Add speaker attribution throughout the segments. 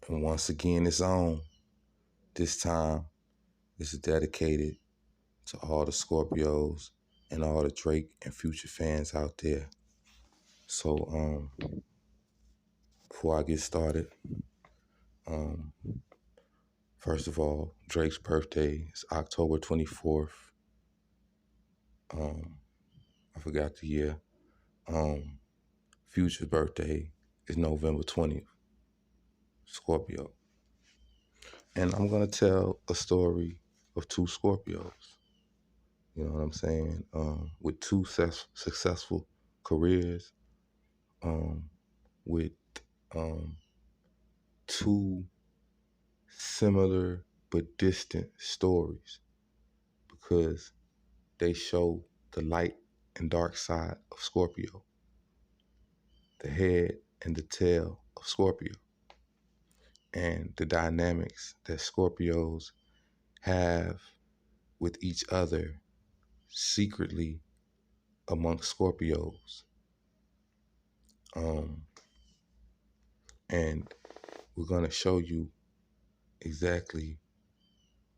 Speaker 1: And once again, it's on. This time, this is dedicated to all the Scorpios and all the Drake and Future fans out there. So, before I get started, um, first of all, Drake's birthday is October 24th. I forgot the year. Future's birthday is November 20th, Scorpio. And I'm going to tell a story of two Scorpios. You know what I'm saying? With two successful careers, with two similar but distant stories, because they show the light and dark side of Scorpio, the head and the tail of Scorpio, and the dynamics that Scorpios have with each other secretly amongst Scorpios. And we're going to show you exactly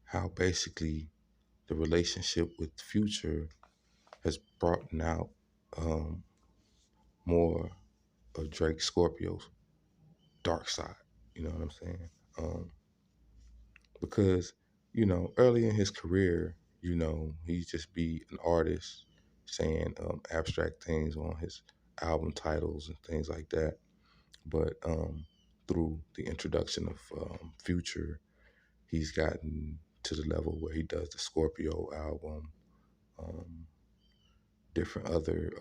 Speaker 1: how basically the relationship with Future has brought out more of Drake Scorpio's dark side. You know what I'm saying? Because, early in his career, he'd just be an artist saying abstract things on his album titles and things like that. But through the introduction of Future, he's gotten to the level where he does the Scorpio album, different other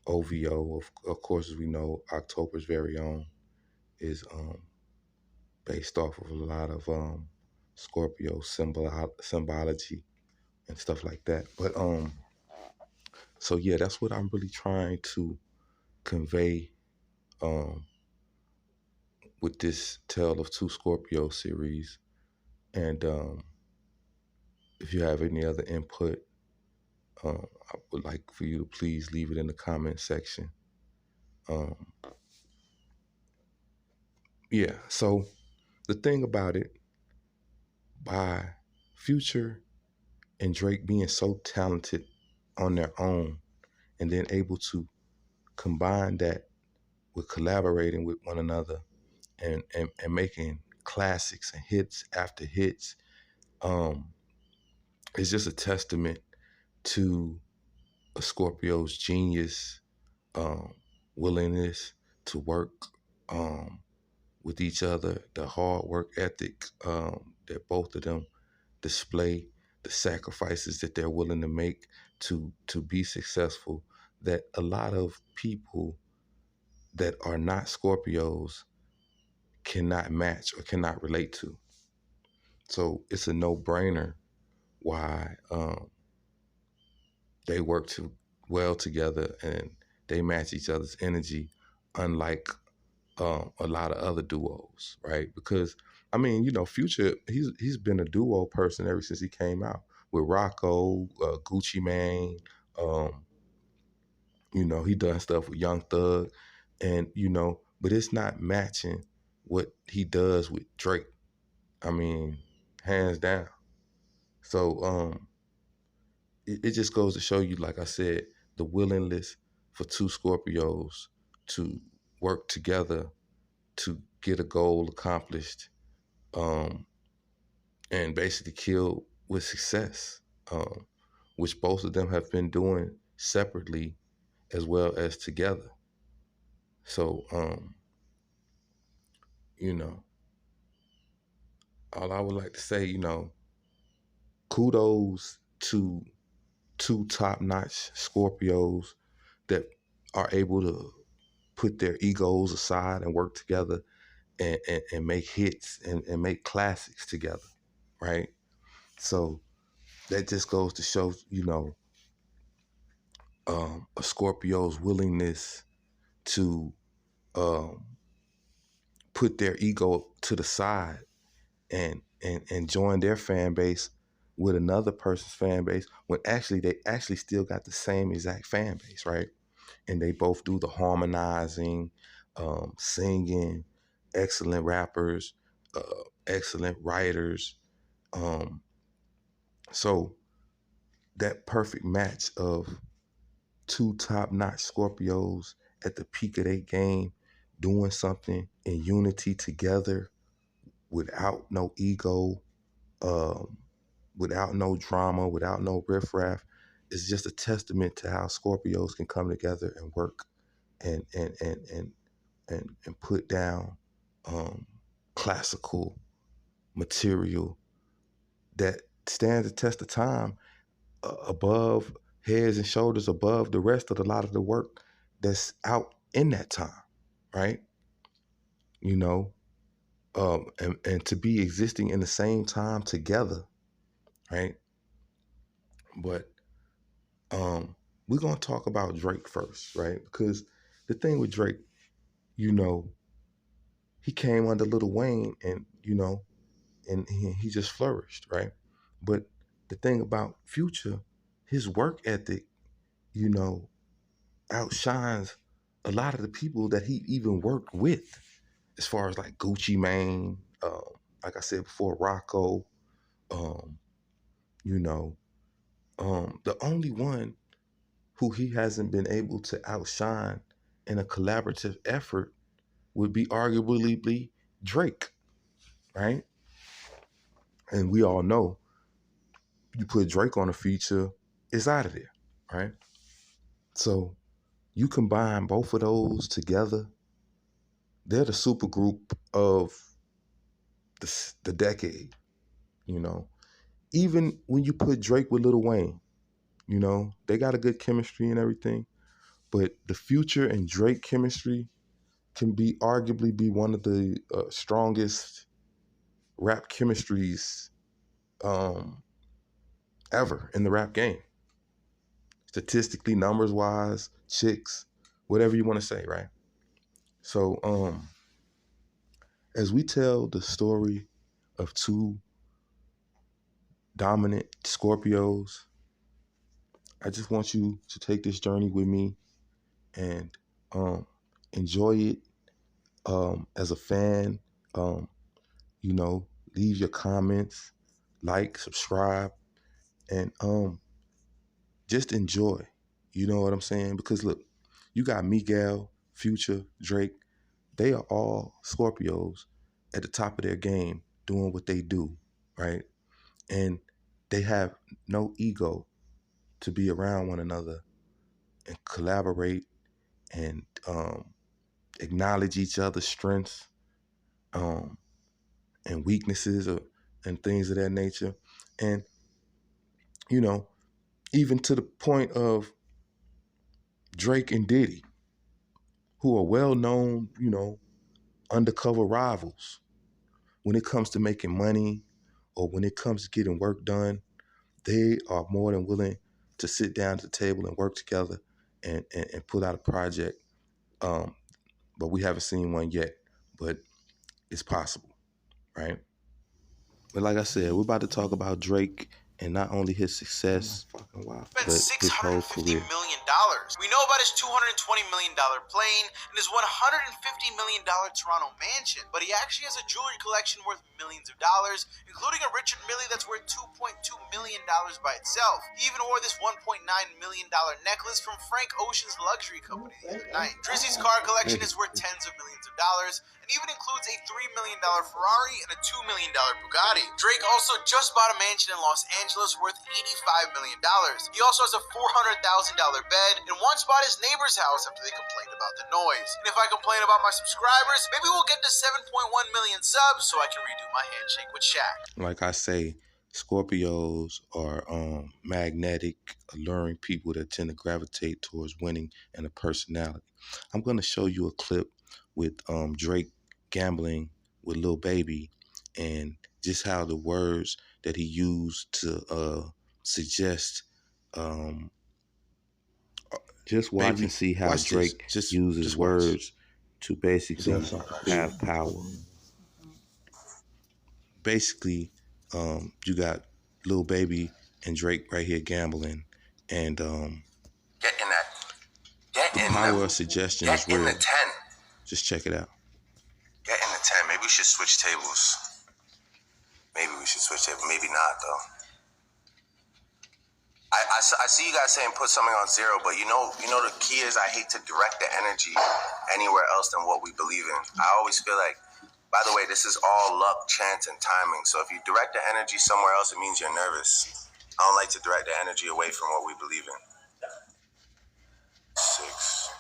Speaker 1: OVO. Of course, as we know, October's very own is based off of a lot of Scorpio symbology and stuff like that. But so yeah, that's what I'm really trying to convey with this Tale of Two Scorpio series. And if you have any other input, I would like for you to please leave it in the comment section. Yeah, so the thing about it, by Future and Drake being so talented on their own and then able to combine that with collaborating with one another and making classics and hits after hits, it's just a testament to a Scorpio's genius, willingness to work with each other, the hard work ethic that both of them display, the sacrifices that they're willing to make to be successful, that a lot of people that are not Scorpios cannot match or cannot relate to. So it's a no-brainer why they work well together and they match each other's energy, unlike a lot of other duos, right? Because Future, he's been a duo person ever since he came out with Rocco, Gucci Mane. He done stuff with Young Thug, and but it's not matching what he does with Drake. I mean, hands down. So it just goes to show you, like I said, the willingness for two Scorpios to work together to get a goal accomplished, and basically kill with success, which both of them have been doing separately as well as together. So, all I would like to say, kudos to two top-notch Scorpios that are able to put their egos aside and work together and make hits and make classics together, right? So that just goes to show, a Scorpio's willingness to put their ego to the side and join their fan base with another person's fan base when actually they actually still got the same exact fan base, right? And they both do the harmonizing, singing, excellent rappers, excellent writers. So that perfect match of two top-notch Scorpios at the peak of their game, doing something in unity together without no ego, um, without no drama, without no riffraff. It's just a testament to how Scorpios can come together and work and put down classical material that stands the test of time, above, heads and shoulders above the rest of a lot of the work that's out in that time, right? You know, and to be existing in the same time together, right? But we're gonna talk about Drake first, right? Because the thing with Drake, you know, he came under Lil Wayne, and and he just flourished, right? But the thing about Future, his work ethic, you know, outshines a lot of the people that he even worked with, as far as like Gucci Mane, like I said before, Rocco, um, you know, the only one who he hasn't been able to outshine in a collaborative effort would be arguably Drake, right? And we all know you put Drake on a feature, it's out of there, right? So you combine both of those together, they're the super group of the decade, you know. Even when you put Drake with Lil Wayne, you know, they got a good chemistry and everything, but the Future and Drake chemistry can be arguably be one of the strongest rap chemistries ever in the rap game. Statistically, numbers wise, chicks, whatever you want to say, right? So as we tell the story of two dominant Scorpios, I just want you to take this journey with me and enjoy it. As a fan, you know, leave your comments, like, subscribe, and just enjoy. You know what I'm saying? Because look, you got Miguel, Future, Drake. They are all Scorpios at the top of their game, doing what they do, right? And they have no ego to be around one another and collaborate and acknowledge each other's strengths and weaknesses, and things of that nature. And, you know, even to the point of Drake and Diddy, who are well-known, you know, undercover rivals when it comes to making money or when it comes to getting work done. They are more than willing to sit down at the table and work together and put out a project. But we haven't seen one yet, but it's possible, right? But like I said, we're about to talk about Drake and not only his success, but his whole career.
Speaker 2: $650 million. We know about his $220 million plane and his $150 million Toronto mansion, but he actually has a jewelry collection worth millions of dollars, including a Richard Mille that's worth $2.2 million by itself. He even wore this $1.9 million necklace from Frank Ocean's luxury company the other night. Drizzy's car collection is worth tens of millions of dollars, and even includes a $3 million Ferrari and a $2 million Bugatti. Drake also just bought a mansion in Los Angeles worth $85 million. He also has a $400,000 bed and once bought his neighbor's house after they complained about the noise. And if I complain about my subscribers, maybe we'll get to 7.1 million subs so I can redo my handshake with Shaq.
Speaker 1: Like I say, Scorpios are magnetic, alluring people that tend to gravitate towards winning and a personality. I'm going to show you a clip with Drake gambling with Lil Baby, and just how the words that he used to suggest. Just watch Baby, and see how Drake uses words to basically have power. Basically, you got Lil Baby and Drake right here gambling, and
Speaker 2: get in that. Get
Speaker 1: the
Speaker 2: in
Speaker 1: power
Speaker 2: the,
Speaker 1: of suggestion
Speaker 2: get
Speaker 1: is real.
Speaker 2: in the 10.
Speaker 1: Just check it out.
Speaker 2: Get in the 10. we should switch tables. Maybe we should switch tables. Maybe not, though. I see you guys saying put something on 0, but you know the key is I hate to direct the energy anywhere else than what we believe in. I always feel like, by the way, this is all luck, chance, and timing. So if you direct the energy somewhere else, it means you're nervous. I don't like to direct the energy away from what we believe in. 6.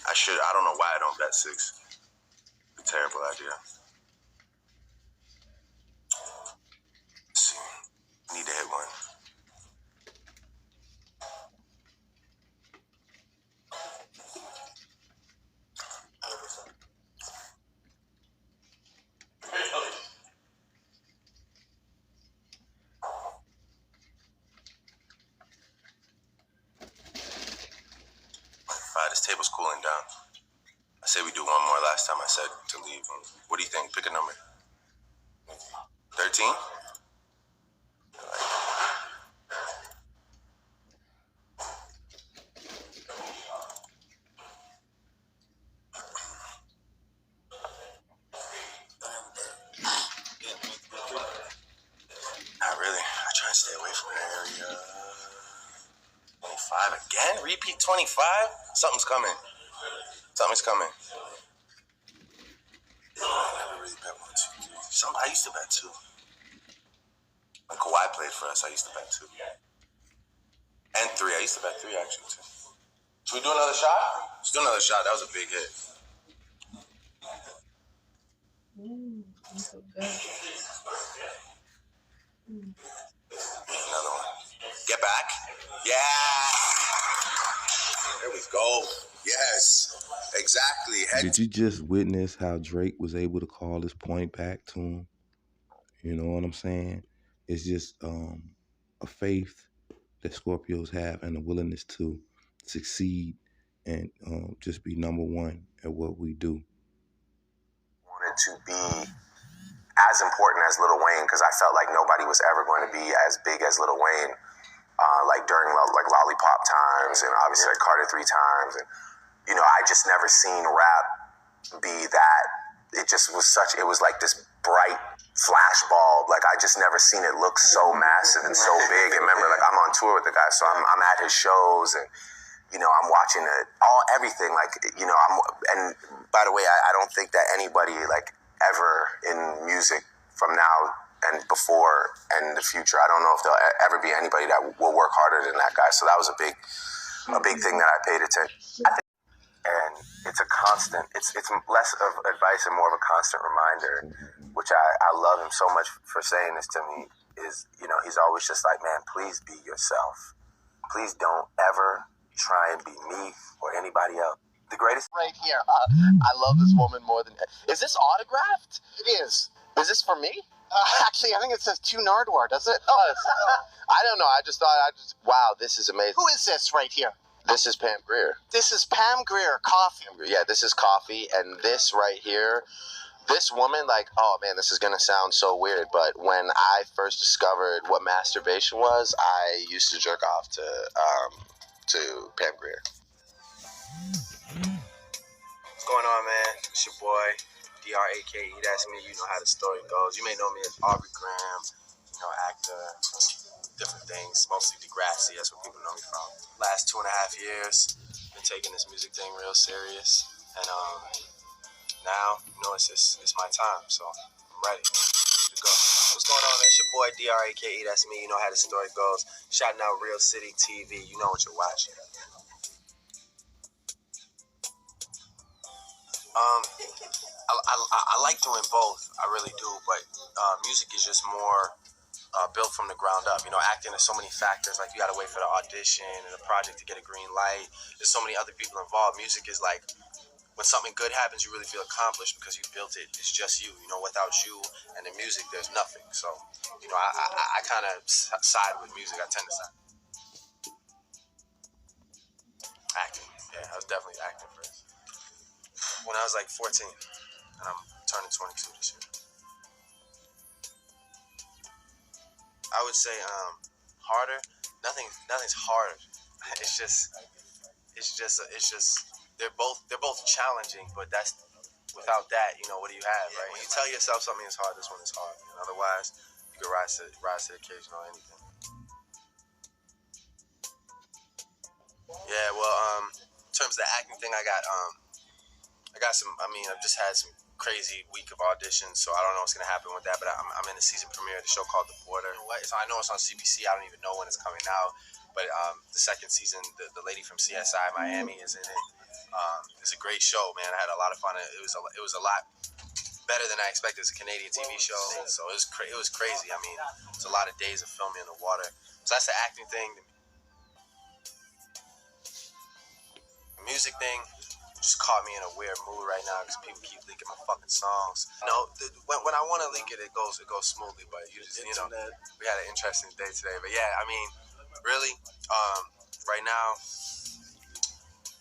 Speaker 2: I don't know why I don't bet 6. It's a terrible idea. Let's see. Need to hit one. This table's cooling down. I say we do one more. Last time I said to leave. What do you think? Pick a number. 13? Not really. I try and stay away from that area. 25 again? Repeat 25? Something's coming. Something's coming. I never really bet 1, 2, 3. I used to bet 2. When Kawhi played for us, I used to bet 2. And 3. I used to bet 3 actually too. Should we do another shot? Let's do another shot. That was a big hit.
Speaker 3: That's so good.
Speaker 2: Another one. Get back. Yeah. There we go. Yes. Exactly.
Speaker 1: Did you just witness how Drake was able to call his point back to him? You know what I'm saying? It's just a faith that Scorpios have and a willingness to succeed and just be number one at what we do.
Speaker 2: Wanted to be as important as Lil Wayne because I felt like nobody was ever going to be as big as Lil Wayne, like during like Lollipop times and obviously like Carter 3 times, and I just never seen rap be that. It just was it was like this bright flash bulb. Like I just never seen it look so massive and so big. And remember, like I'm on tour with the guy, so I'm at his shows and I'm watching everything. Like and by the way, I don't think that anybody like ever in music from now and before and in the future, I don't know if there'll ever be anybody that will work harder than that guy. So that was a big thing that I paid attention. And it's a constant, it's less of advice and more of a constant reminder, which I love him so much for saying this to me, is, he's always just like, man, please be yourself. Please don't ever try and be me or anybody else. The greatest right here. I love this woman more than... Is this autographed? It is. Is this for me? Actually, I think it says To Nardwar, does it? Oh, I don't know. I just thought, wow, this is amazing. Who is this right here? This is Pam Grier. This is Pam Grier, Coffee. Yeah, this is Coffee, and this right here, this woman, like, oh man, this is gonna sound so weird, but when I first discovered what masturbation was, I used to jerk off to Pam Grier. What's going on, man? It's your boy, DRAKE. That's me. You know how the story goes. You may know me as Aubrey Graham, actor, different things, mostly Degrassi. That's what people know me from. Last 2.5 years, been taking this music thing real serious, and now, it's my time, so I'm ready to go. What's going on, man? It's your boy, DRAKE. That's me. You know how the story goes. Shouting out Real City TV. You know what you're watching. I like doing both. I really do, but music is just more built from the ground up. Acting, there's so many factors. Like, you got to wait for the audition and the project to get a green light. There's so many other people involved. Music is like, when something good happens, you really feel accomplished because you built it. It's just you. Without you and the music, there's nothing. So, I kind of side with music. I tend to side. Acting. Yeah, I was definitely acting first. When I was like 14, and I'm turning 22 this year. I would say harder. Nothing's hard. It's just they're both challenging, but that's without that, you know, what do you have, right? When you tell yourself something is hard, this one is hard. And otherwise, you can rise to the occasion on anything. Yeah, well, in terms of the acting thing, I got some. I mean, I've just had some crazy week of auditions, so I don't know what's gonna happen with that. But I'm in the season premiere of the show called The Border. So I know it's on CBC. I don't even know when it's coming out. But the second season, the lady from CSI Miami is in it. It's a great show, man. I had a lot of fun. It was a lot better than I expected. It's a Canadian TV show, so it was crazy. I mean, it's a lot of days of filming in the water. So that's the acting thing. The music thing just caught me in a weird mood right now because people keep leaking my fucking songs. No, when I want to leak it, it goes smoothly. But you know, we had an interesting day today. But yeah, I mean, really, right now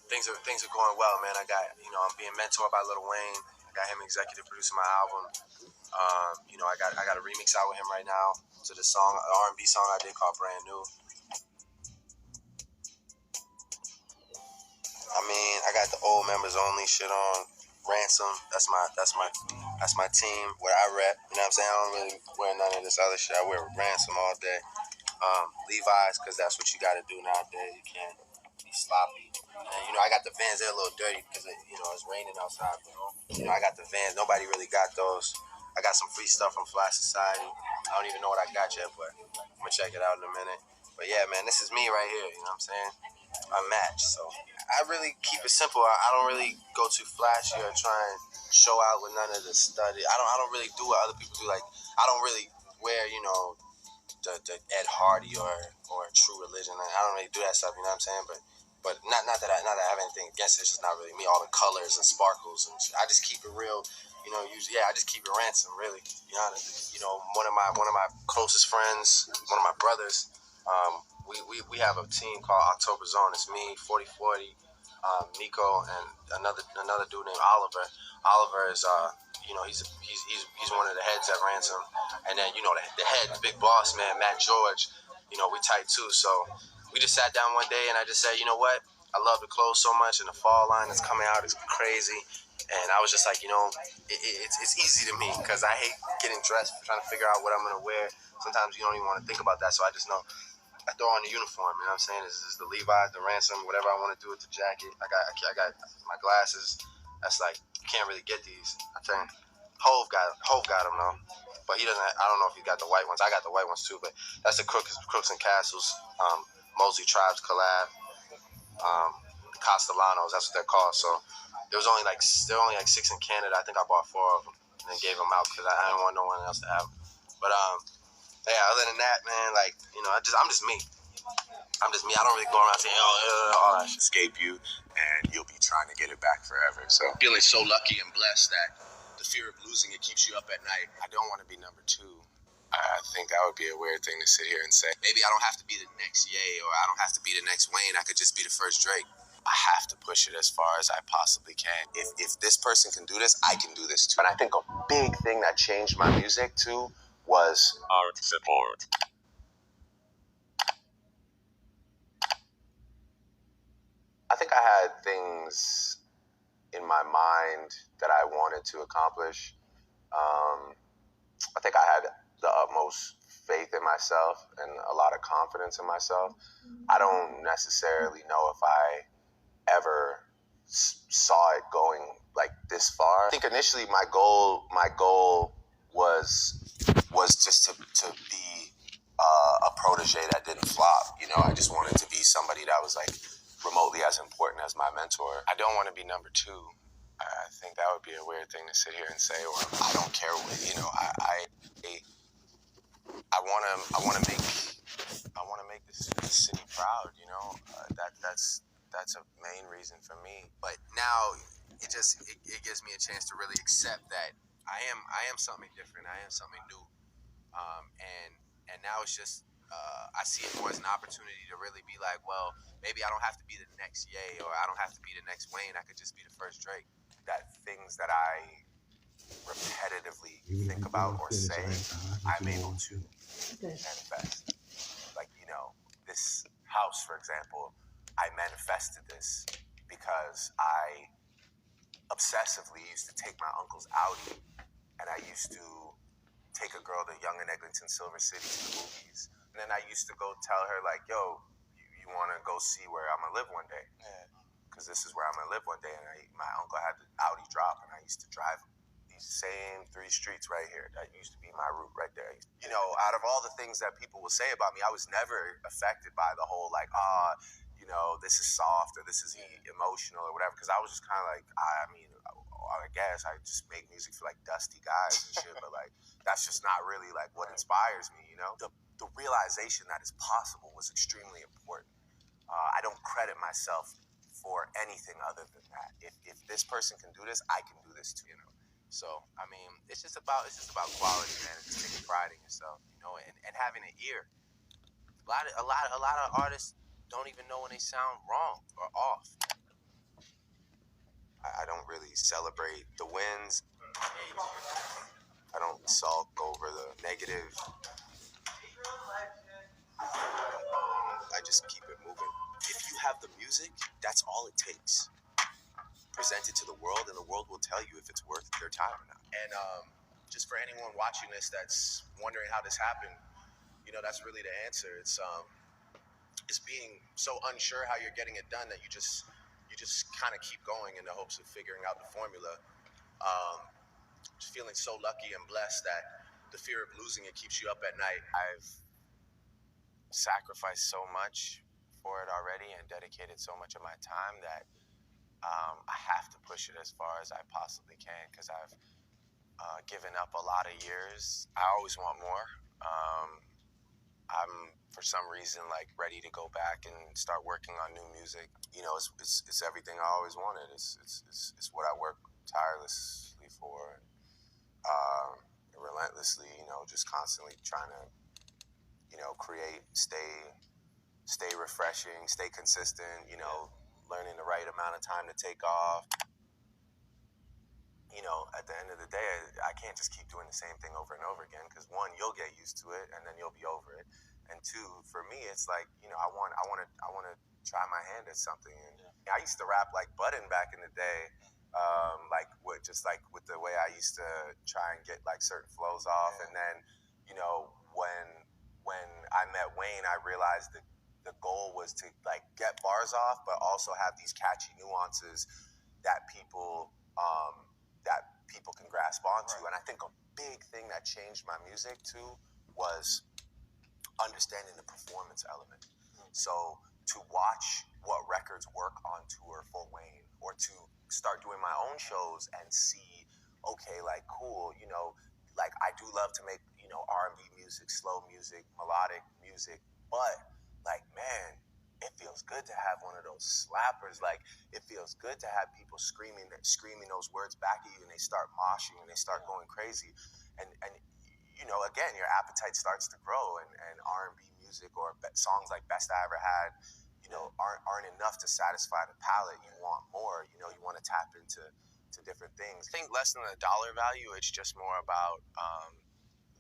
Speaker 2: things are going well, man. I got, you know, I'm being mentored by Lil Wayne. I got him executive producing my album. You know, I got a remix out with him right now to the song, an R&B song I did called Brand New. I mean, I got the old members only shit on. Ransom, that's my team where I rep. You know what I'm saying? I don't really wear none of this other shit. I wear Ransom all day. Levi's, because that's what you got to do nowadays. You can't be sloppy. And, you know, I got the Vans. They're a little dirty because, you know, it's raining outside. You know, I got the Vans. Nobody really got those. I got some free stuff from Fly Society. I don't even know what I got yet, but I'm going to check it out in a minute. But, yeah, man, this is me right here. You know what I'm saying? Unmatched. So I really keep it simple. I don't really go too flashy or try and show out with none of the study. I don't really do what other people do. Like, I don't really wear, you know, the Ed Hardy or True Religion. I don't really do that stuff. You know what I'm saying? But not that I have anything against it. It's just not really me. All the colors and sparkles and shit. I just keep it real. You know, usually, I just keep it Ransom. Really, to be honest. You know, one of my closest friends, one of my brothers. We have a team called October Zone. It's me, 4040, Nico, and another dude named Oliver. Oliver is you know, he's one of the heads at Ransom, and then, you know, the head, the big boss man, Matt George. You know, we tight too. So we just sat down one day and I just said, you know what? I love the clothes so much, and the fall line that's coming out is crazy. And I was just like, you know, it's easy to me because I hate getting dressed, trying to figure out what I'm gonna wear. Sometimes you don't even want to think about that. So I just know I throw on the uniform. You know what I'm saying? This is the Levi's, the Ransom, whatever I want to do with the jacket. I got my glasses. That's like, you can't really get these. I think Hove got them though, but he doesn't. I don't know if he got the white ones. I got the white ones too, but that's the Crooks and Castles, Mosley Tribes collab, Castellanos. That's what they're called. So there were only like 6 in Canada. I think I bought 4 of them and then gave them out because I didn't want no one else to have them. But yeah. Other than that, man, like, you know, I'm just me. I'm just me. I don't really go around saying, all that shit.
Speaker 4: Escape you, and you'll be trying to get it back forever. So
Speaker 2: Feeling so lucky and blessed that the fear of losing it keeps you up at night. I don't want to be number 2.
Speaker 4: I think that would be a weird thing to sit here and say.
Speaker 2: Maybe I don't have to be the next Ye, or I don't have to be the next Wayne. I could just be the first Drake.
Speaker 4: I have to push it as far as I possibly can. If this person can do this, I can do this too. And I think a big thing that changed my music too was art support. I think I had things in my mind that I wanted to accomplish. I think I had the utmost faith in myself and a lot of confidence in myself. I don't necessarily know if I ever saw it going like this far. I think initially my goal was just to be a protege that didn't flop. You know, I just wanted to be somebody that was like remotely as important as my mentor. I don't want to be number 2. I think that would be a weird thing to sit here and say, or I don't care what, you know, I want to make this city proud, you know. That's a main reason for me.
Speaker 2: But now it gives me a chance to really accept that I am something different. I am something new. And now it's just I see it more as an opportunity to really be like, well, maybe I don't have to be the next Ye, or I don't have to be the next Wayne. I could just be the first Drake.
Speaker 4: That things that I repetitively think about or say, I'm able to manifest. Like, you know, this house, for example, I manifested this because I obsessively used to take my uncle's Audi, and I used to take a girl to Young and Eglinton, Silver City to the movies. And then I used to go tell her, like, yo, you want to go see where I'm going to live one day? Because this is where I'm going to live one day. And my uncle had the Audi drop, and I used to drive these same 3 streets right here. That used to be my route right there. You know, out of all the things that people will say about me, I was never affected by the whole, like, you know, this is soft or this is emotional or whatever. Because I was just kind of like, I mean, I guess I just make music for like dusty guys and shit, but like that's just not really like what inspires me, you know? The realization that it's possible was extremely important. I don't credit myself for anything other than that. If this person can do this, I can do this too, you know? So, I mean, it's just about quality, man. It's just taking pride in yourself, you know, and having an ear. A lot of artists don't even know when they sound wrong or off. I don't really celebrate the wins. I don't sulk over the negative. I just keep it moving. If you have the music, that's all it takes. Present it to the world, and the world will tell you if it's worth their time or not. And just for anyone watching this that's wondering how this happened, you know, that's really the answer. It's being so unsure how you're getting it done that you just kind of keep going in the hopes of figuring out the formula. Just feeling so lucky and blessed that the fear of losing it keeps you up at night. I've sacrificed so much for it already and dedicated so much of my time that I have to push it as far as I possibly can, because I've given up a lot of years. I always want more. I'm, for some reason, like ready to go back and start working on new music. You know, it's everything I always wanted. It's what I work tirelessly for, relentlessly. You know, just constantly trying to, you know, create, stay refreshing, stay consistent. You know, learning the right amount of time to take off. You know, at the end of the day, I can't just keep doing the same thing over and over again, because one, you'll get used to it and then you'll be over it. And two, for me, it's like, you know, I want to try my hand at something. And I used to rap like Button back in the day, with the way I used to try and get like certain flows off. And then, you know, when I met Wayne, I realized that the goal was to like get bars off, but also have these catchy nuances that people can grasp onto. And I think a big thing that changed my music too was understanding the performance element. So to watch what records work on tour for Wayne, or to start doing my own shows and see, okay, like cool, you know, like I do love to make, you know, R&B music, slow music, melodic music, but like, man, it feels good to have one of those slappers. Like, it feels good to have people screaming those words back at you, and they start moshing and they start going crazy. And you know, again, your appetite starts to grow, and R&B music or songs like Best I Ever Had, you know, aren't enough to satisfy the palate. You want more. You know, you want to tap into different things. I think less than the dollar value, it's just more about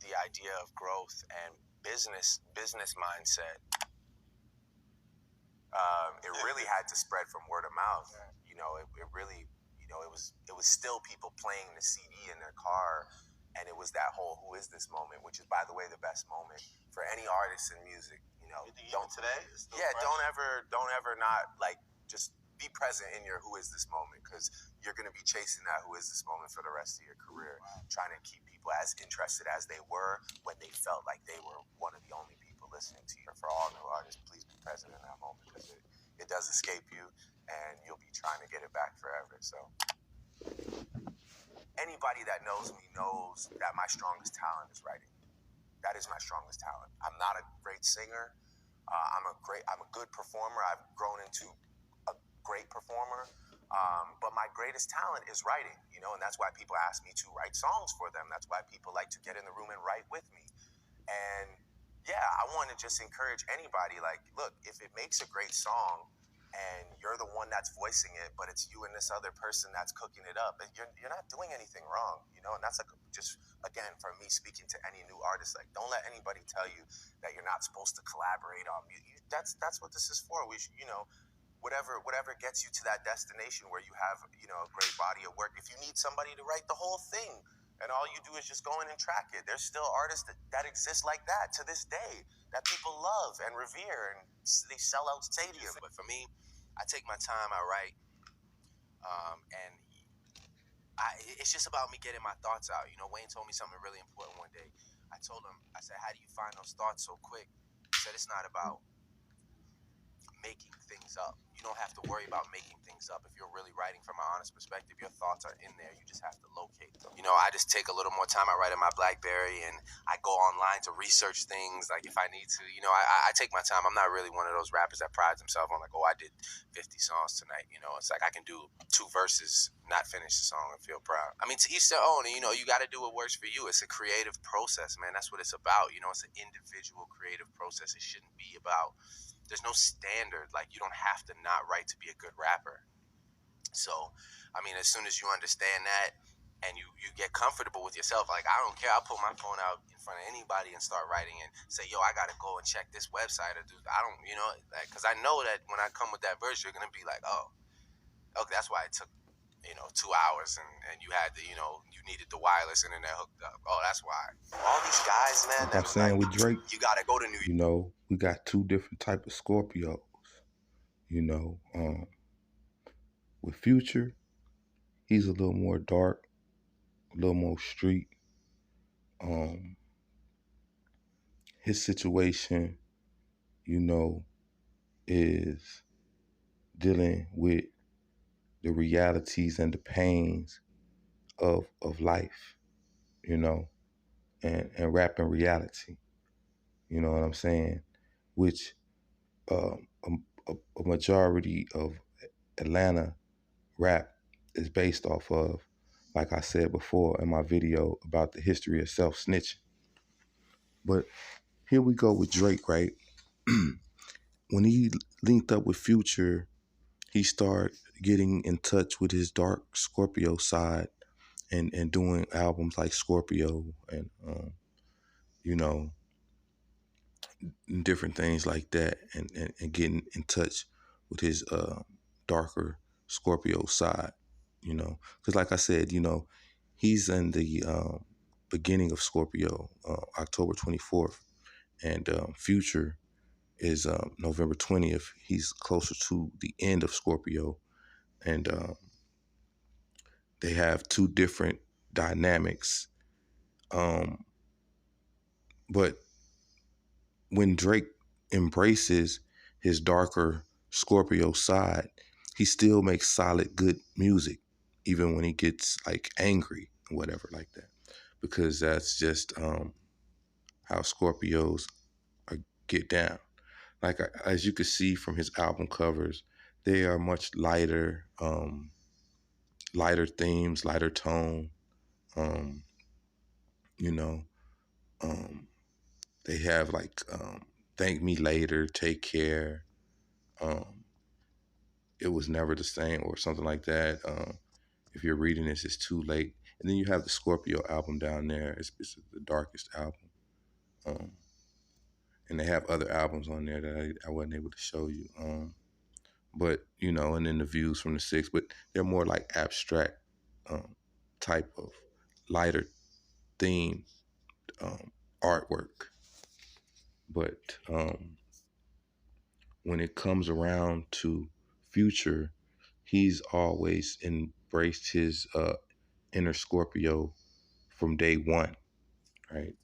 Speaker 4: the idea of growth and business mindset. It really had to spread from word of mouth. You know, it really, you know, it was still people playing the CD in their car, and it was that whole "who is this" moment, which is, by the way, the best moment for any artist in music. You know, don't today. Yeah, fresh. Don't ever not like just be present in your "who is this" moment, because you're going to be chasing that "who is this" moment for the rest of your career, trying to keep people as interested as they were when they felt like they were one of the only people listening to you. For all new artists, please be present in that moment, because it does escape you, and you'll be trying to get it back forever. So anybody that knows me knows that my strongest talent is writing. That is my strongest talent. I'm not a great singer. I'm a good performer. I've grown into a great performer. But my greatest talent is writing, you know, and that's why people ask me to write songs for them. That's why people like to get in the room and write with me. And yeah, I want to just encourage anybody, like, look, if it makes a great song and you're the one that's voicing it, but it's you and this other person that's cooking it up, you're not doing anything wrong, you know? And that's like, just, again, from me speaking to any new artist, like, don't let anybody tell you that you're not supposed to collaborate on music. That's what this is for. We should, you know, whatever gets you to that destination where you have, you know, a great body of work. If you need somebody to write the whole thing and all you do is just go in and track it, there's still artists that exist like that to this day that people love and revere, and they sell out stadiums. But for me, I take my time, I write, and it's just about me getting my thoughts out. You know, Wayne told me something really important one day. I told him, I said, how do you find those thoughts so quick? He said, it's not about making things up. You don't have to worry about making things up. If you're really writing from an honest perspective, your thoughts are in there. You just have to locate them. You know, I just take a little more time. I write on my BlackBerry and I go online to research things. Like if I need to, you know, I take my time. I'm not really one of those rappers that prides himself on like, oh, I did 50 songs tonight. You know, it's like I can do 2 verses, not finish the song and feel proud. I mean, to each their own. And, you know, you got to do what works for you. It's a creative process, man. That's what it's about. You know, it's an individual creative process. It shouldn't be about, there's no standard. Like, you don't have to not write to be a good rapper. So, I mean, as soon as you understand that and you get comfortable with yourself, like, I don't care. I'll pull my phone out in front of anybody and start writing and say, yo, I got to go and check this website or do, I don't, you know, like, because I know that when I come with that verse, you're going to be like, oh, okay, that's why it took, you know, 2 hours and you had to, you know, you needed the wireless internet hooked up. Oh, that's why. All these guys, man,
Speaker 1: Like I'm saying with Drake,
Speaker 4: you got to go to New York.
Speaker 1: you know, we got 2 different type of Scorpios. You know, with Future, he's a little more dark, a little more street. His situation, you know, is dealing with the realities and the pains of life, you know, and rapping reality. You know what I'm saying? Which a majority of Atlanta rap is based off of, like I said before in my video about the history of self-snitching. But here we go with Drake, right? When he linked up with Future, he started getting in touch with his dark Scorpio side and doing albums like Scorpio and, you know, different things like that and getting in touch with his darker Scorpio side, you know. Because like I said, you know, he's in the beginning of Scorpio, October 24th, and Future is November 20th. He's closer to the end of Scorpio, and they have 2 different dynamics. But when Drake embraces his darker Scorpio side, he still makes solid, good music, even when he gets like angry or whatever like that, because that's just how Scorpios get down. Like as you can see from his album covers, they are much lighter, lighter themes, lighter tone. Um, you know, they have like "Thank Me Later," "Take Care," "It Was Never the Same," or something like that. If you're reading this, it's too late. And then you have the Scorpio album down there. It's the darkest album. And they have other albums on there that I wasn't able to show you. But, you know, and then the Views from the Six, but they're more like abstract type of lighter theme artwork. But when it comes around to Future, he's always embraced his inner Scorpio from day one, right?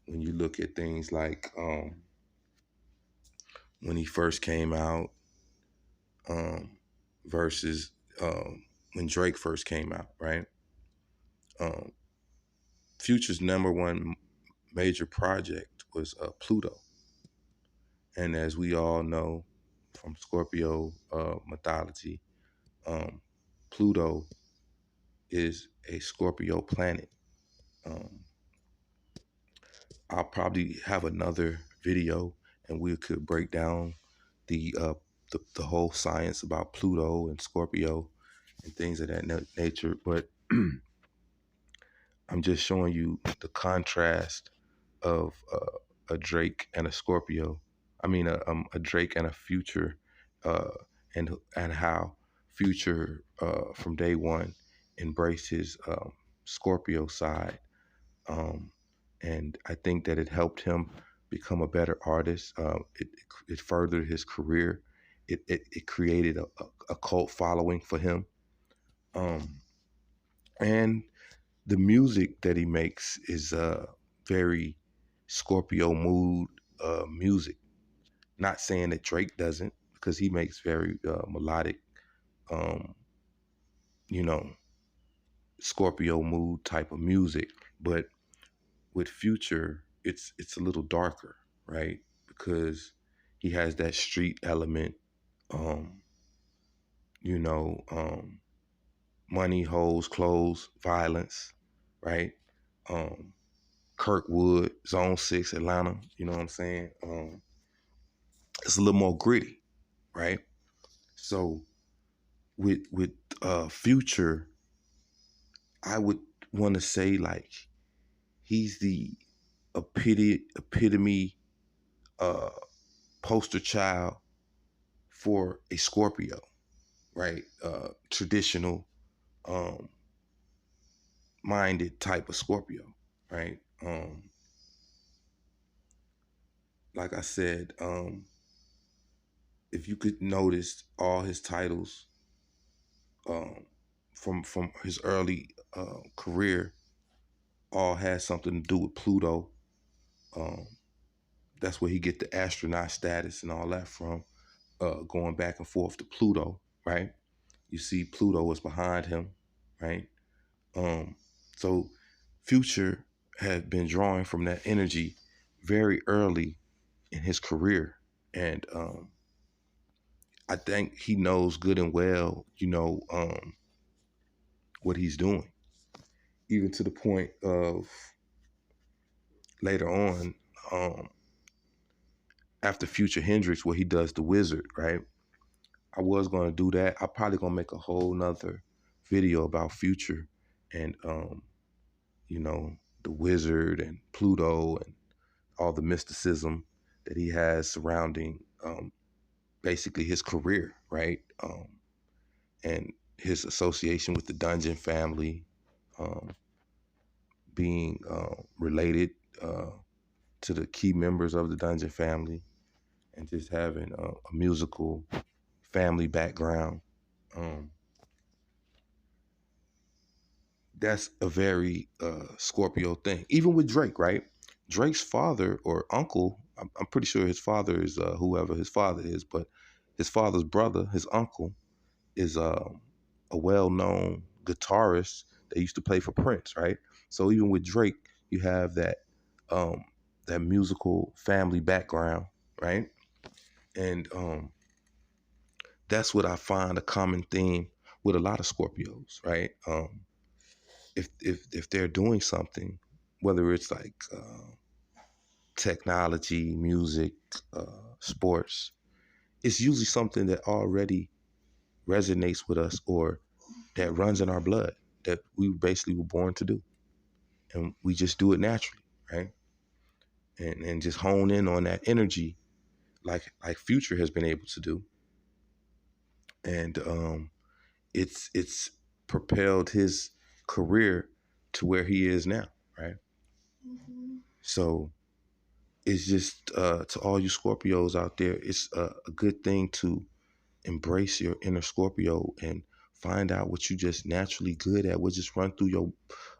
Speaker 1: When you look at things like when he first came out versus when Drake first came out, right? Future's #1 major project was Pluto. And as we all know from Scorpio mythology, Pluto is a Scorpio planet. I'll probably have another video and we could break down the whole science about Pluto and Scorpio and things of that nature. But I'm just showing you the contrast of a Drake and a Scorpio. I mean, a Drake and a Future, and how Future from day one embraced his Scorpio side, and I think that it helped him become a better artist. It furthered his career. It created a cult following for him, um, and the music that he makes is very Scorpio mood music. Not saying that Drake doesn't, because he makes very melodic, um, you know, Scorpio mood type of music. But with Future, it's a little darker, right? Because he has that street element, um, you know, money, hoes, clothes, violence, right? Um, Kirkwood, Zone 6, Atlanta, you know what I'm saying? It's a little more gritty, right? So with Future, I would want to say like he's the epitome uh poster child for a Scorpio, right? Traditional um minded type of Scorpio, right? Like I said, if you could notice all his titles um from his early career all had something to do with Pluto. Um, that's where he get the astronaut status and all that from, going back and forth to Pluto, right? You see Pluto is behind him, right? Um, so Future had been drawing from that energy very early in his career. And I think he knows good and well, what he's doing, even to the point of later on, um, after Future Hendrix, where he does the Wizard, right? I was gonna do that. I'm probably gonna make a whole nother video about Future and you know, the Wizard and Pluto and all the mysticism that he has surrounding basically his career, right? And his association with the Dungeon family, um, being related to the key members of the Dungeon family, and just having a musical family background. Um, that's a very Scorpio thing. Even with Drake, right? Drake's father or uncle, I'm pretty sure his father is whoever his father is, but his father's brother, his uncle, is a well-known guitarist that used to play for Prince, right? So even with Drake, you have um, that musical family background, right? And that's what I find a common theme with a lot of Scorpios, right? If they're doing something, whether it's like technology, music, sports, it's usually something that already resonates with us or that runs in our blood that we basically were born to do, and we just do it naturally, right? And just hone in on that energy, like Future has been able to do, and it's propelled his career to where he is now, right? So it's just to all you Scorpios out there, it's a good thing to embrace your inner Scorpio and find out what you just naturally good at. What just run through your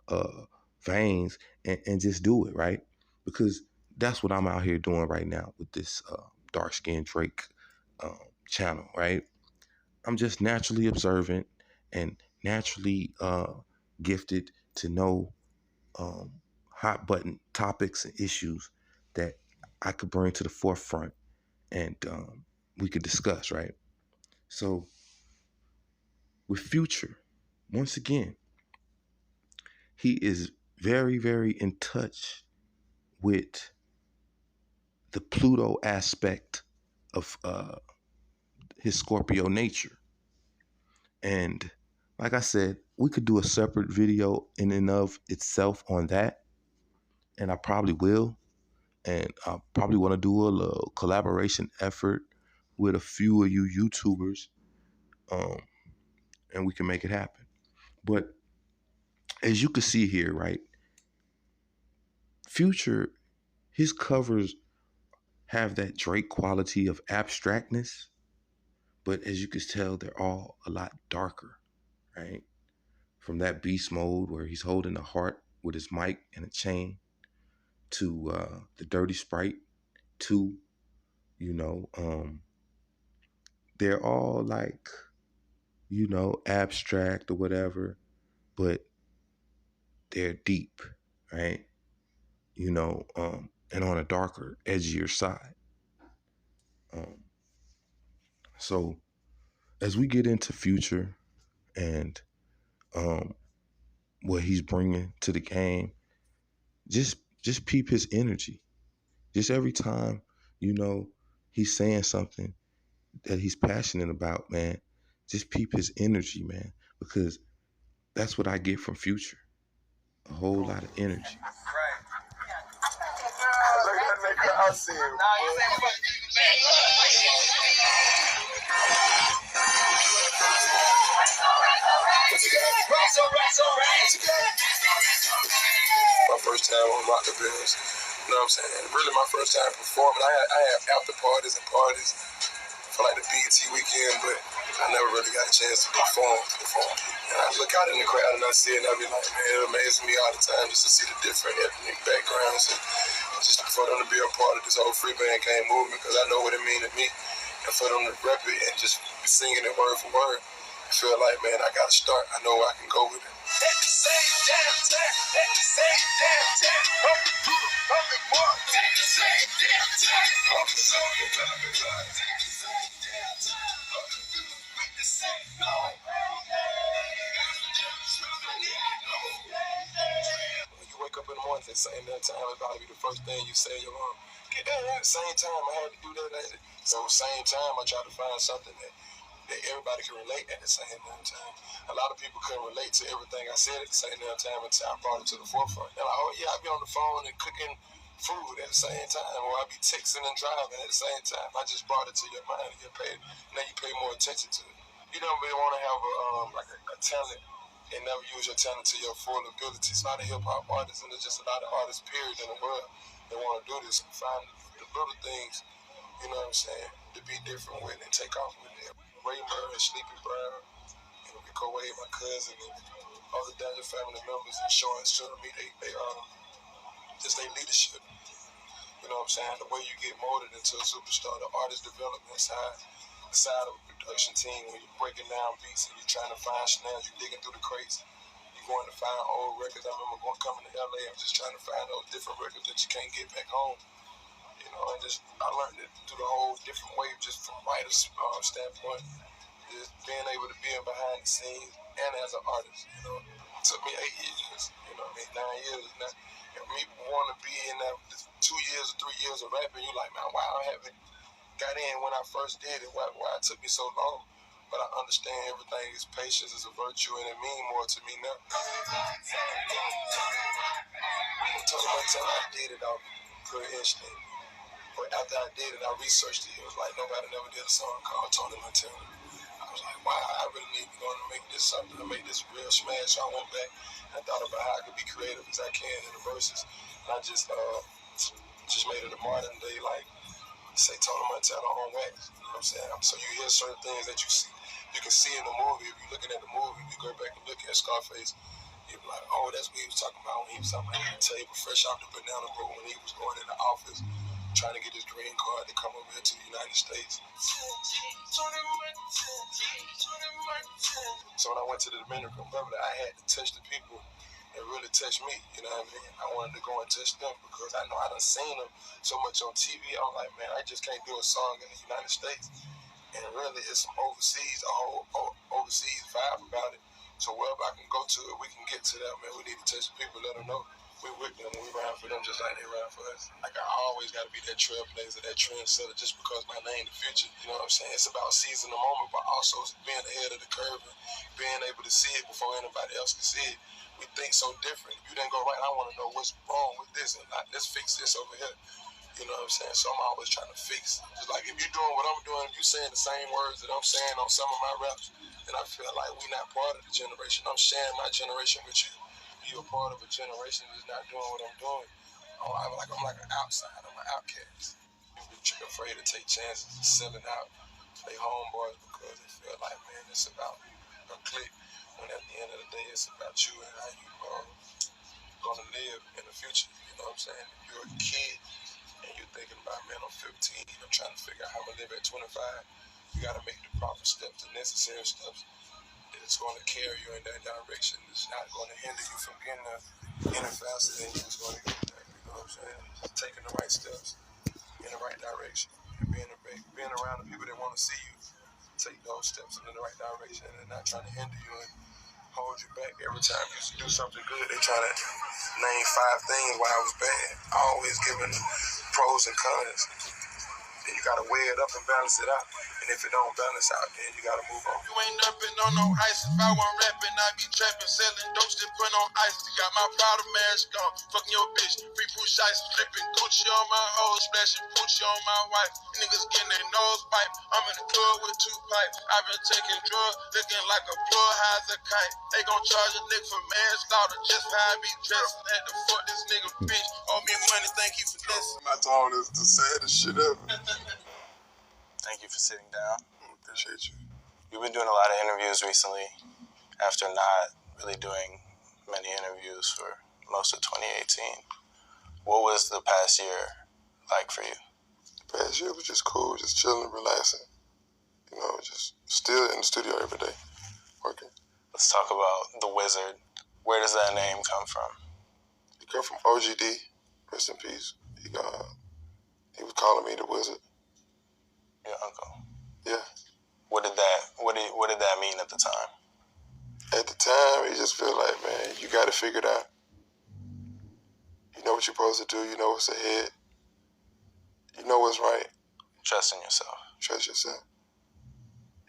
Speaker 1: uh, veins and just do it, right? Because that's what I'm out here doing right now with this dark skinned Drake um, channel, right? I'm just naturally observant and naturally gifted to know um, hot button topics and issues that I could bring to the forefront and we could discuss, right? So with Future, once again, he is very, very in touch with the Pluto aspect of his Scorpio nature. And like I said, we could do a separate video in and of itself on that. And I probably will. And I probably want to do a little collaboration effort with a few of you YouTubers um, and we can make it happen. But as you can see here, right, Future, his covers have that Drake quality of abstractness, but as you can tell, they're all a lot darker, right? From that beast mode where he's holding the heart with his mic and a chain to the Dirty Sprite to, you know, they're all like, abstract or whatever, but they're deep, right? And on a darker, edgier side. Um, so as we get into Future and um, what he's bringing to the game, just peep his energy. Just every time, he's saying something that he's passionate about, man, just peep his energy, man, because that's what I get from Future. A whole lot of energy.
Speaker 4: Look at that nigga, I see him. My first time on Rock the Bills. You know what I'm saying? Really my first time performing. I had after parties and parties for like the BET weekend, but I never really got a chance to perform. And I look out in the crowd and I see it and I be like, man, it amazes me all the time just to see the different ethnic backgrounds and just for them to be a part of this whole free band game movement, because I know what it means to me, and for them to rep it and just be singing it word for word, I feel like, man, I gotta start. I know I can go with it. At the same damn time, at the same damn time, pumping through the pumping more. At the same damn time, pumping so you love it, love. At the same damn time, pumping through with the same noise. When you wake up in the morning at the same damn time, it's probably be the first thing you say in your room. Get down at the same time, I had to do that. So same time, I try to find something that everybody can relate at the same damn time. A lot of people couldn't relate to everything I said at the same damn time until I brought it to the forefront. They're like, oh yeah, I be on the phone and cooking food at the same time, or I be texting and driving at the same time. I just brought it to your mind and now you pay more attention to it. You don't really want to have a talent and never use your talent to your full ability. It's not a hip hop artist, and there's just a lot of artists, period, in the world that want to do this and find the little things, you know what I'm saying, to be different with and take off with it. Ray Murray, Sleepy Brown, and Rico Wade, my cousin, and all the Daniel family members, and showing me they just their leadership. You know what I'm saying? The way you get molded into a superstar, the artist development side of a production team, when you're breaking down beats and you're trying to find snares, you're digging through the crates, you're going to find old records. I remember coming to LA, I'm just trying to find those different records that you can't get back home. You know, and I learned it through the whole different wave, just from writer's standpoint, just being able to be in behind the scenes and as an artist. You know, it took me 8 years. You know, 9 years. And me want to be in that 2 years or 3 years of rapping, you like, man, why I haven't got in when I first did it? Why it took me so long? But I understand everything is patience is a virtue, and it means more to me now. Told me one time I did it off pure instinct. But after I did it, I researched it. It was like nobody never did a song called Tony Montana. I was like, wow, I really need to go and make this something, to make this real smash. So I went back and thought about how I could be creative as I can in the verses. And I just made it a modern day, like, say Tony Montana on wax. You know what I'm saying? So you hear certain things that you can see in the movie. If you're looking at the movie, you go back and look at Scarface, you'll be like, oh, that's what he was talking about when he was talking about the table fresh off the banana boat when he was going in the office trying to get his green card to come over here to the United States. So when I went to the Dominican Republic, I had to touch the people that really touched me. You know what I mean? I wanted to go and touch them because I know I done seen them so much on TV. I'm like, man, I just can't do a song in the United States. And really, it's some overseas, a whole overseas vibe about it. So wherever I can go to it, we can get to that, man. We need to touch the people, let them know we with them, we ride for them just like they ride for us. Like, I always got to be that trailblazer, that trendsetter, just because my name, the future. You know what I'm saying? It's about seizing the moment, but also being ahead of the curve and being able to see it before anybody else can see it. We think so different. If you didn't go right, I want to know what's wrong with this, and let's fix this over here.
Speaker 5: You know what I'm saying? So I'm always trying to fix. Just like if you're doing what I'm doing, you saying the same words that I'm saying on some of my raps, and I feel like we not part of the generation. I'm sharing my generation with you. You're a part of a generation that's not doing what I'm doing. I'm like an outsider. I'm an outcast. People afraid to take chances and selling out they homeboys because they feel like, man, it's about a clique. When at the end of the day, it's about you and how you gonna live in the future. You know what I'm saying? If you're a kid and you're thinking about, man, I'm 15, I'm trying to figure out how I'm gonna live at 25. You gotta make the proper steps, the necessary steps that's gonna carry you in that direction. It's not gonna hinder you from getting there any faster than you was gonna get there. You know what I'm saying? Just taking the right steps in the right direction and being around the people that want to see you take those steps in the right direction and not trying to hinder you and hold you back. Every time you do something good, they try to name 5 things why it was bad. Always giving pros and cons. Then you gotta weigh it up and balance it out. And if it don't balance out, then you gotta move on. You ain't nothing on no ice. If I want rapping, I be trapping, selling dope, still put on ice. Got my powder mask on, fucking your bitch. Free push ice, flipping Gucci on my hoes, splashing Gucci on my wife. Niggas getting their nose pipe. I'm in the club with 2 pipes. I've been taking drugs, looking like a plug high as a kite. They gon' charge a nigga for manslaughter just for how I be dressed. Had to fuck this nigga bitch. Owe me money, thank you for this. My tone is the saddest shit ever.
Speaker 2: Thank you for sitting down.
Speaker 5: Appreciate you.
Speaker 2: You've been doing a lot of interviews recently after not really doing many interviews for most of 2018. What was the past year like for you?
Speaker 5: The past year was just cool, just chilling, relaxing. You know, just still in the studio every day, working.
Speaker 2: Let's talk about The Wizard. Where does that name come from?
Speaker 5: He come from OGD, rest in peace. He was calling me the Wizard.
Speaker 2: Your uncle.
Speaker 5: Yeah.
Speaker 2: What did that mean at the time?
Speaker 5: At the time, it just felt like, man, you got to figure it out. You know what you're supposed to do. You know what's ahead. You know what's right.
Speaker 2: Trust in yourself.
Speaker 5: Trust yourself.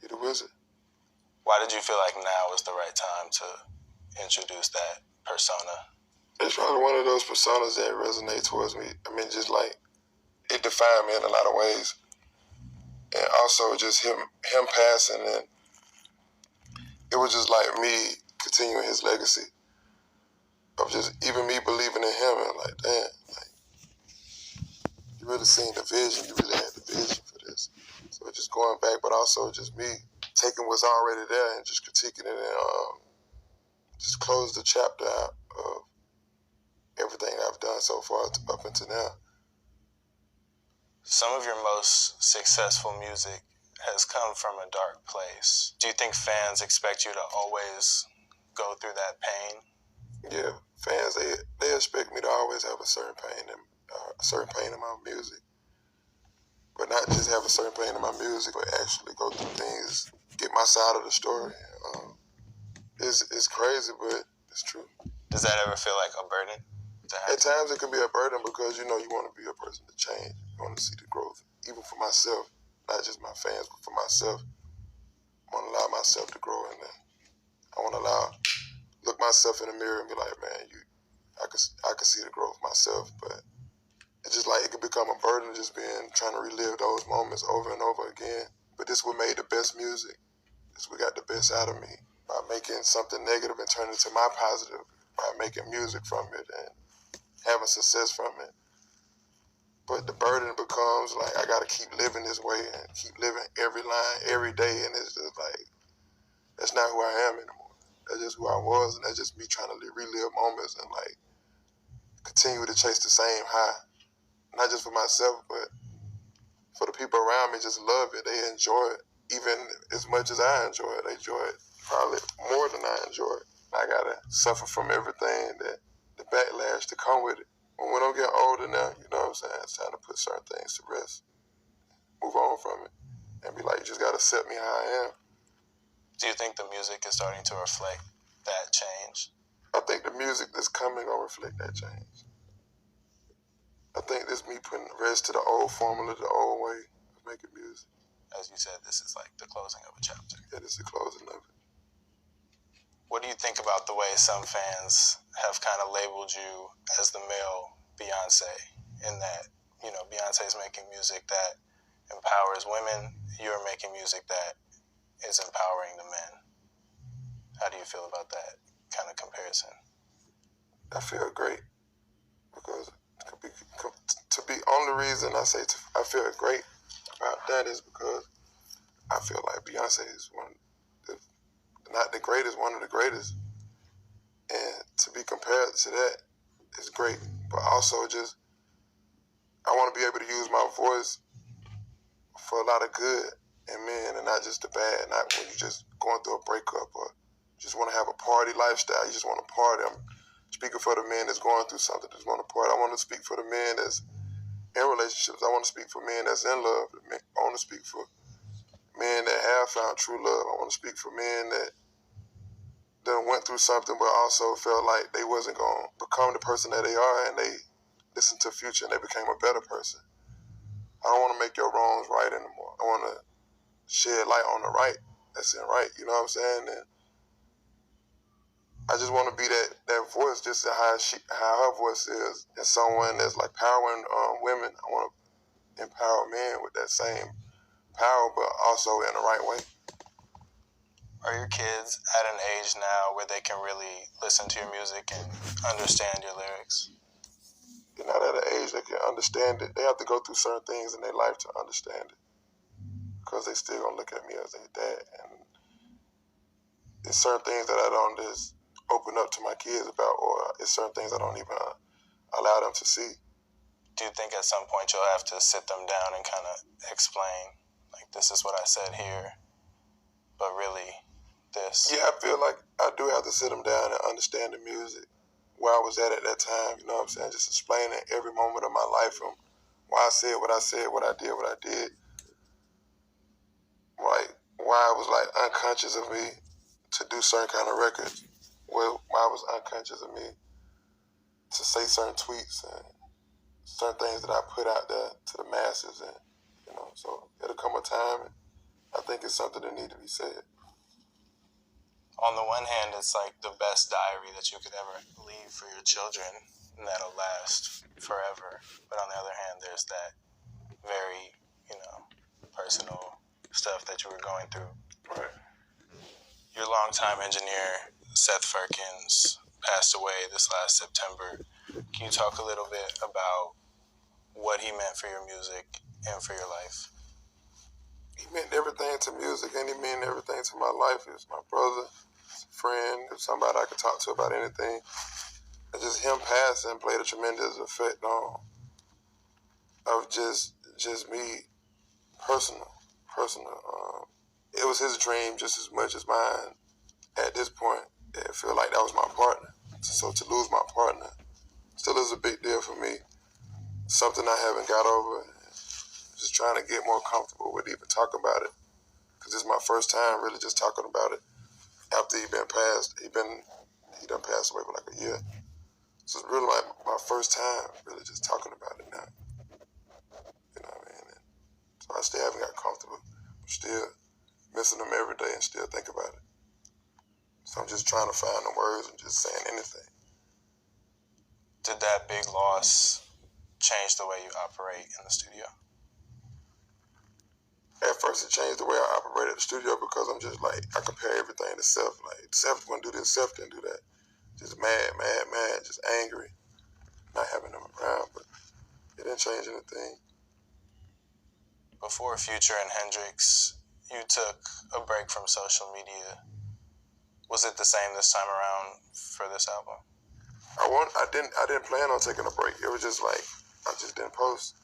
Speaker 5: You're the wizard.
Speaker 2: Why did you feel like now was the right time to introduce that persona?
Speaker 5: It's probably one of those personas that resonate towards me. I mean, just like, it defined me in a lot of ways. And also just him passing, and it was just like me continuing his legacy of just even me believing in him and like, damn, like, you really seen the vision, you really had the vision for this. So just going back, but also just me taking what's already there and just critiquing it and just close the chapter out of everything I've done so far up until now.
Speaker 2: Some of your most successful music has come from a dark place. Do you think fans expect you to always go through that pain?
Speaker 5: Yeah, fans, they expect me to always have a certain pain in my music. But not just have a certain pain in my music, but actually go through things, get my side of the story. It's crazy, but it's true.
Speaker 2: Does that ever feel like a burden?
Speaker 5: At times it can be a burden because, you know, you want to be a person to change. You want to see the growth, even for myself, not just my fans, but for myself. I want to allow myself to grow in there. I want to look myself in the mirror and be like, man, I can see the growth myself, but it's just like it can become a burden just trying to relive those moments over and over again. But this is what made the best music. This is what got the best out of me. By making something negative and turning it to my positive, by making music from it and having success from it. But the burden becomes like, I gotta keep living this way and keep living every line, every day, and it's just like, that's not who I am anymore. That's just who I was, and that's just me trying to relive moments and like continue to chase the same high. Not just for myself, but for the people around me. Just love it. They enjoy it even as much as I enjoy it. They enjoy it probably more than I enjoy it. I gotta suffer from everything, that the backlash to come with it. But when I'm getting older now, you know what I'm saying, it's time to put certain things to rest, move on from it, and be like, you just gotta accept me how I am.
Speaker 2: Do you think the music is starting to reflect that change?
Speaker 5: I think the music that's coming gonna reflect that change. I think this me putting the rest to the old formula, the old way of making music.
Speaker 2: As you said, this is like the closing of a chapter.
Speaker 5: Yeah, this is the closing of it.
Speaker 2: What do you think about the way some fans have kind of labeled you as the male Beyonce, in that Beyonce's making music that empowers women. You're making music that is empowering the men. How do you feel about that kind of comparison?
Speaker 5: I feel great because to be only reason I say I feel great about that is because I feel like Beyonce is not the greatest, one of the greatest, and to be compared to that is great. But also just I want to be able to use my voice for a lot of good in men and not just the bad. Not when you're just going through a breakup or just want to have a party lifestyle. You just want to party. I'm speaking for the men that's going through something, just want to party. I want to speak for the men that's in relationships. I want to speak for men that's in love. I want to speak for men that have found true love. I want to speak for men that went through something but also felt like they wasn't going to become the person that they are, and they listened to Future and they became a better person. I don't want to make your wrongs right anymore. I want to shed light on the right that's in right. You know what I'm saying? And I just want to be that voice, just how her voice is, and someone that's like powering women. I want to empower men with that same power, but also in the right way.
Speaker 2: Are your kids at an age now where they can really listen to your music and understand your lyrics?
Speaker 5: They're not at an age they can understand it. They have to go through certain things in their life to understand it, because they still gonna look at me as their dad, and there's certain things that I don't just open up to my kids about, or it's certain things I don't even allow them to see.
Speaker 2: Do you think at some point you'll have to sit them down and kind of explain, like, this is what I said here, but really this?
Speaker 5: Yeah, I feel like I do have to sit them down and understand the music, where I was at that time, you know what I'm saying? Just explaining every moment of my life, from why I said, what I did, what I did. Like, why it was like unconscious of me to do certain kind of records. Well, why it was unconscious of me to say certain tweets and certain things that I put out there to the masses, and so it'll come a time, and I think it's something that needs to be said.
Speaker 2: On the one hand, it's like the best diary that you could ever leave for your children, and that'll last forever. But on the other hand, there's that very, personal stuff that you were going through.
Speaker 5: Right.
Speaker 2: Your longtime engineer, Seth Firkins, passed away this last September. Can you talk a little bit about what he meant for your music and for your life?
Speaker 5: He meant everything to music, and he meant everything to my life. He was my brother, friend, somebody I could talk to about anything. And just him passing played a tremendous effect on of just me, personal. It was his dream just as much as mine. At this point, it felt like that was my partner. So to lose my partner still is a big deal for me. Something I haven't got over. Just trying to get more comfortable with even talking about it, because it's my first time really just talking about it after he done passed away for like a year. So it's really like my first time really just talking about it now. You know what I mean? And so I still haven't got comfortable. I'm still missing him every day and still think about it. So I'm just trying to find the words and just saying anything.
Speaker 2: Did that big loss change the way you operate in the studio?
Speaker 5: At first it changed the way I operated the studio, because I'm just like, I compare everything to Seth. Like, Seth wouldn't do this, Seth didn't do that. Just mad, just angry, not having them around, but it didn't change anything.
Speaker 2: Before Future and Hendrix, you took a break from social media. Was it the same this time around for this album?
Speaker 5: I didn't plan on taking a break. It was just like, I just didn't post.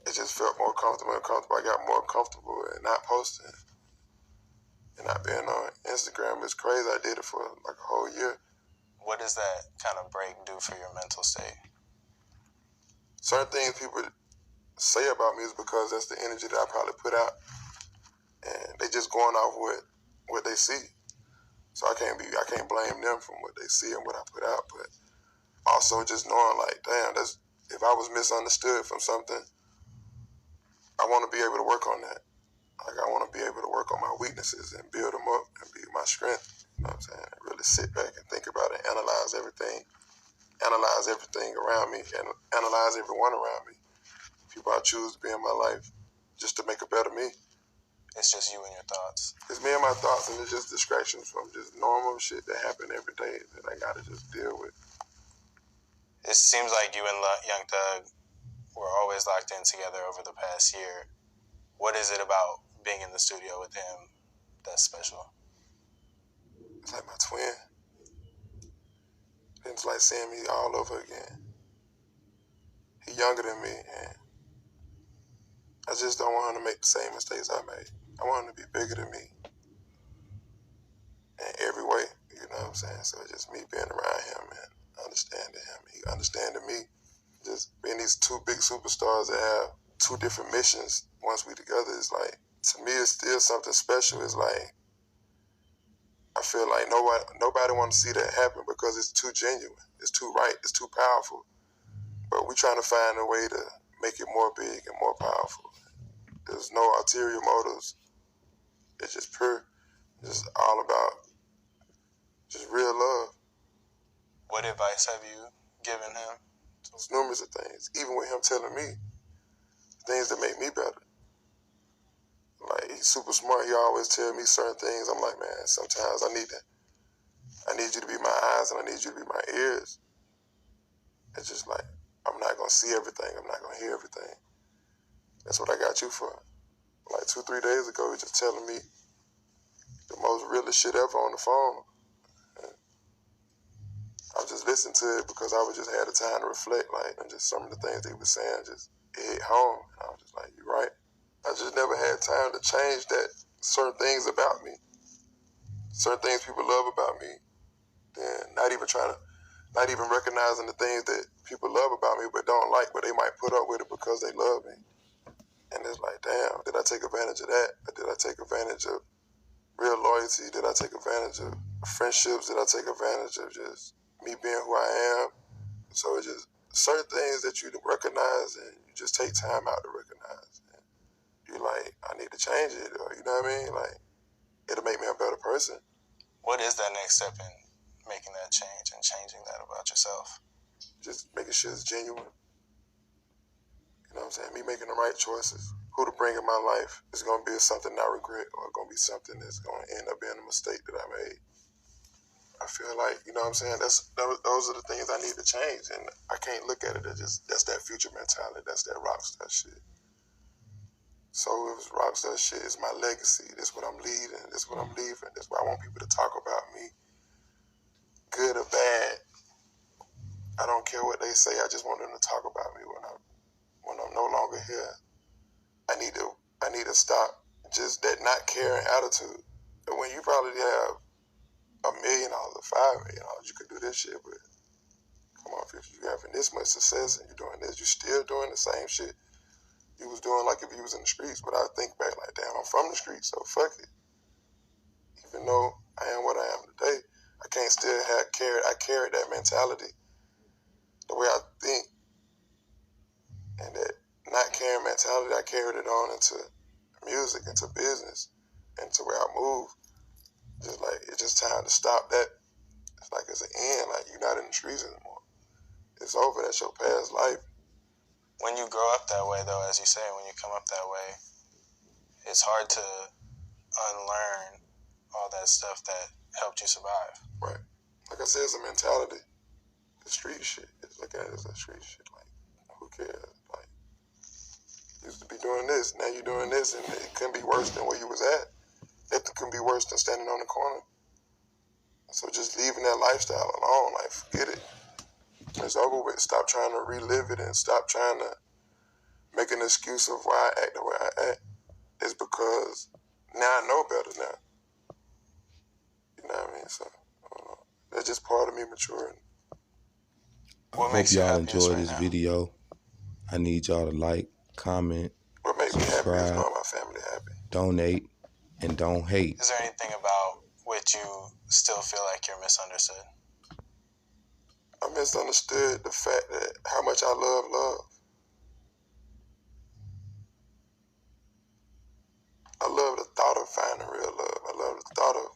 Speaker 5: It just felt more comfortable and comfortable. I got more comfortable in not posting and not being on Instagram. It's crazy. I did it for like a whole year.
Speaker 2: What does that kind of break do for your mental state?
Speaker 5: Certain things people say about me is because that's the energy that I probably put out, and they just going off what they see. So I can't blame them from what they see and what I put out. But also just knowing like, damn, if I was misunderstood from something, I want to be able to work on that. Like, I want to be able to work on my weaknesses and build them up and be my strength. You know what I'm saying? And really sit back and think about it, analyze everything, analyze everything around me and analyze everyone around me. People I choose to be in my life just to make a better me.
Speaker 2: It's just you and your thoughts.
Speaker 5: It's me and my thoughts, and it's just distractions from just normal shit that happen every day that I gotta just deal with.
Speaker 2: It seems like you and Young Thug were always locked in together over the past year. What is it about being in the studio with him that's special?
Speaker 5: It's like my twin. It's like seeing me all over again. He's younger than me, and I just don't want him to make the same mistakes I made. I want him to be bigger than me in every way, you know what I'm saying? So it's just me being around him and understanding him. He understanding me. Just being these two big superstars that have two different missions once we together is like, to me, it's still something special. It's like, I feel like nobody want to see that happen because it's too genuine. It's too right. It's too powerful. But we're trying to find a way to make it more big and more powerful. There's no ulterior motives. It's just pure. It's just all about just real love.
Speaker 2: What advice have you given him?
Speaker 5: There's numerous of things. Even with him telling me things that make me better. Like, he's super smart. He always tell me certain things. I'm like, man, sometimes I need you to be my eyes and I need you to be my ears. It's just like, I'm not going to see everything. I'm not going to hear everything. That's what I got you for. Like 2-3 days ago, he was just telling me the most realest shit ever on the phone. And I was just listening to it because I was just had the time to reflect, like, and just some of the things that he was saying just hit home. And I was just like, you're right. I just never had time to change that certain things about me. Certain things people love about me. Then not even recognizing the things that people love about me but don't like, but they might put up with it because they love me. And it's like, damn, did I take advantage of that? Or did I take advantage of real loyalty? Did I take advantage of friendships? Did I take advantage of just me being who I am? So it's just certain things that you recognize and you just take time out to recognize. And you're like, I need to change it, or you know what I mean? Like, it'll make me a better person.
Speaker 2: What is that next step in making that change and changing that about yourself?
Speaker 5: Just making sure it's genuine. You know what I'm saying? Me making the right choices. Who to bring in my life is going to be something I regret, or going to be something that's going to end up being a mistake that I made. I feel like, you know what I'm saying, those are the things I need to change. And I can't look at it as just, that's that future mentality. That's that rockstar shit. So it was rockstar shit. It's my legacy. This is what I'm leading. This is what I'm leaving. This is what I want people to talk about me. Good or bad. I don't care what they say. I just want them to talk about me when I'm no longer here. I need to stop just that not caring attitude. And when you probably have $1 million or $5 million, you could do this shit, but come on, if you having this much success and you're doing this, you're still doing the same shit you was doing like if you was in the streets. But I think back like, damn, I'm from the streets, so fuck it. Even though I am what I am today, I can't still I carried that mentality, the way I think, and that not caring mentality, I carried it on into music, into business, into where I move. Just like, it's just time to stop that. It's like it's an end, like you're not in the streets anymore. It's over, that's your past life.
Speaker 2: When you grow up that way, though, as you say, when you come up that way, it's hard to unlearn all that stuff that helped you survive.
Speaker 5: Right. Like I said, it's a mentality. The street shit. It's look at it as a street shit. Like, who cares? Like, you used to be doing this, now you're doing this, and it couldn't be worse than where you was at. It couldn't be worse than standing on the corner. So just leaving that lifestyle alone, like, forget it. It's over with. Stop trying to relive it and stop trying to make an excuse of why I act the way I act. It's because now I know better now. You know what I mean? So, I don't know. That's just part of me maturing.
Speaker 1: I hope y'all enjoy this video. I need y'all to like, comment,
Speaker 5: What makes me happy is
Speaker 1: subscribe,
Speaker 5: knowing my family happy.
Speaker 1: donate, and don't hate.
Speaker 2: Is there anything about which you still feel like you're misunderstood?
Speaker 5: I misunderstood the fact that how much I love love. I love the thought of finding real love. I love the thought of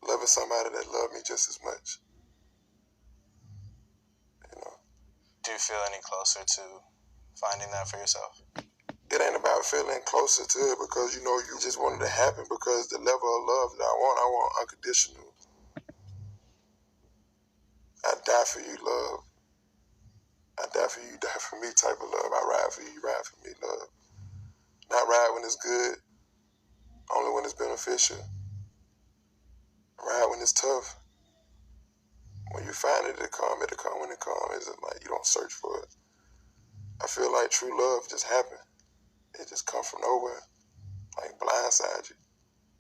Speaker 5: loving loving somebody that loved me just as much. You know.
Speaker 2: Do you feel any closer to finding that for yourself?
Speaker 5: It ain't about feeling closer to it because, you know, you just want it to happen because the level of love that I want unconditional. I die for you, love. I die for you, die for me type of love. I ride for you, ride for me, love. Not ride when it's good, only when it's beneficial. Ride when it's tough. When you find it, it'll come when it comes. It's just like you don't search for it. I feel like true love just happened. It just come from nowhere, like blindside you.